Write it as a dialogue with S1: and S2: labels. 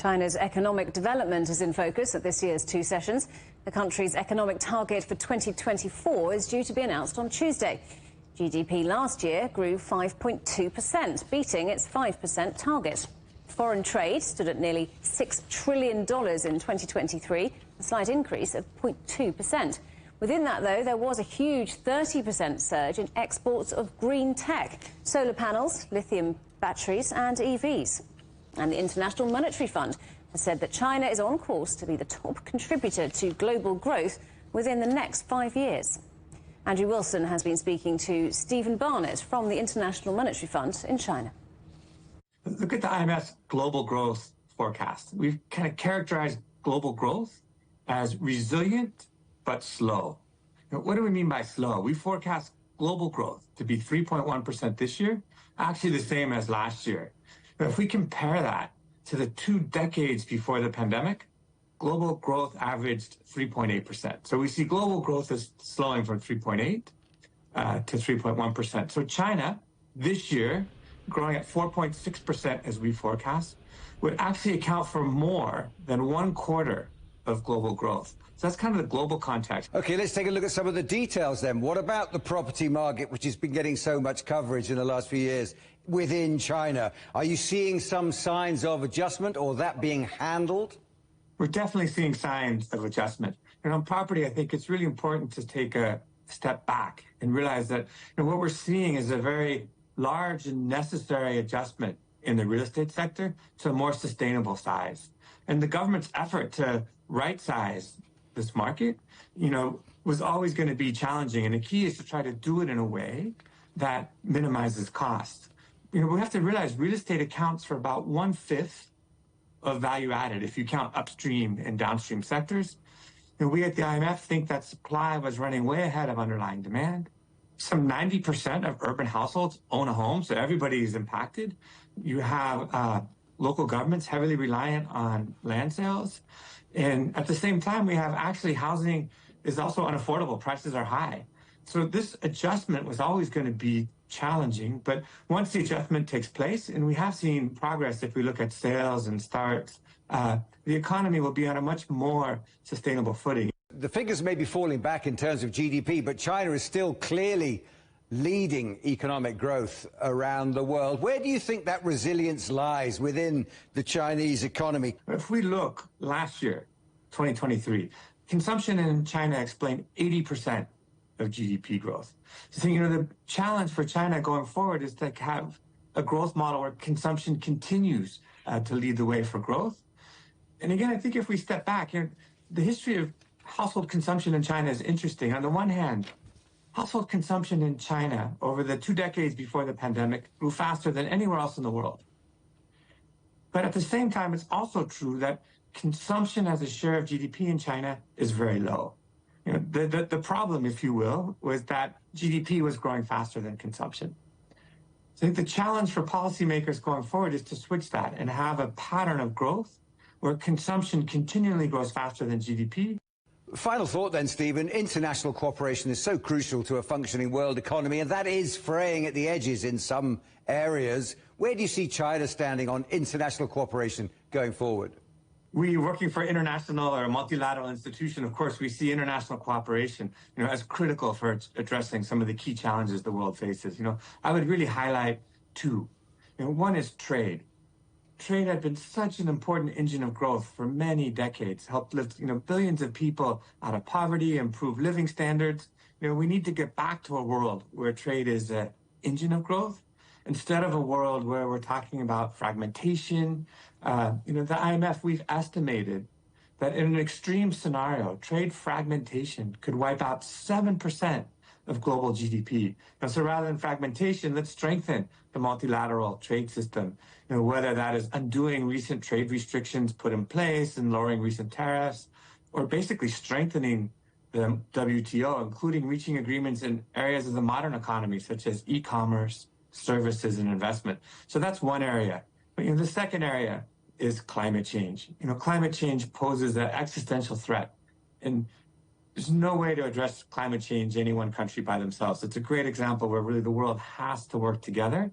S1: China's economic development is in focus at this year's two sessions. The country's economic target for 2024 is due to be announced on Tuesday. GDP last year grew 5.2%, beating its 5% target. Foreign trade stood at nearly $6 trillion in 2023, a slight increase of 0.2%. Within that, though, there was a huge 30% surge in exports of green tech, solar panels, lithium batteries and EVs. And the International Monetary Fund has said that China is on course to be the top contributor to global growth within the next 5 years. Andrew Wilson has been speaking to Stephen Barnett from the International Monetary Fund in China.
S2: Look at the IMF's global growth forecast. We've kind of characterized global growth as resilient but slow. Now, what do we mean by slow? We forecast global growth to be 3.1% this year, actually the same as last year. Now, if we compare that to the 2 decades before the pandemic, global growth averaged 3.8%. So we see global growth is slowing from 3.8 to 3.1%. So China this year, growing at 4.6% as we forecast, would actually account for more than 1/4 of global growth. So that's kind of the global context.
S3: Okay, let's take a look at some of the details then. What about the property market, which has been getting so much coverage in the last few years within China? Are you seeing some signs of adjustment or that being handled?
S2: We're definitely seeing signs of adjustment. And on property, I think it's really important to take a step back and realize that what we're seeing is a very large and necessary adjustment in the real estate sector to a more sustainable size. And the government's effort to right-size this market, was always going to be challenging. And the key is to try to do it in a way that minimizes costs. We have to realize real estate accounts for about 1/5 of value added if you count upstream and downstream sectors. We at the IMF think that supply was running way ahead of underlying demand. Some 90% of urban households own a home, so everybody is impacted. You have local governments heavily reliant on land sales. And at the same time, we have actually housing is also unaffordable. Prices are high. So this adjustment was always going to be challenging. But once the adjustment takes place, and we have seen progress if we look at sales and starts, the economy will be on a much more sustainable footing.
S3: The figures may be falling back in terms of GDP, but China is still clearly leading economic growth around the world. Where do you think that resilience lies within the Chinese economy?
S2: If we look last year, 2023, consumption in China explained 80% of GDP growth. So, the challenge for China going forward is to have a growth model where consumption continues to lead the way for growth. And again, I think if we step back, the history of household consumption in China is interesting. On the one hand, household consumption in China over the 2 decades before the pandemic grew faster than anywhere else in the world. But at the same time, it's also true that consumption as a share of GDP in China is very low. The problem, if you will, was that GDP was growing faster than consumption. So I think the challenge for policymakers going forward is to switch that and have a pattern of growth where consumption continually grows faster than GDP.
S3: Final thought then, Stephen. International cooperation is so crucial to a functioning world economy, and that is fraying at the edges in some areas. Where do you see China standing on international cooperation going forward?
S2: We working for international or a multilateral institution, of course, we see international cooperation, as critical for addressing some of the key challenges the world faces. I would really highlight 2. One is trade. Trade had been such an important engine of growth for many decades, helped lift, billions of people out of poverty, improve living standards. We need to get back to a world where trade is an engine of growth instead of a world where we're talking about fragmentation. The IMF, we've estimated that in an extreme scenario, trade fragmentation could wipe out 7% of global GDP. So rather than fragmentation, let's strengthen the multilateral trade system, whether that is undoing recent trade restrictions put in place and lowering recent tariffs, or basically strengthening the WTO, including reaching agreements in areas of the modern economy, such as e-commerce, services, and investment. So that's one area. But the second area is climate change. Climate change poses an existential threat. And there's no way to address climate change any one country by themselves. It's a great example where really the world has to work together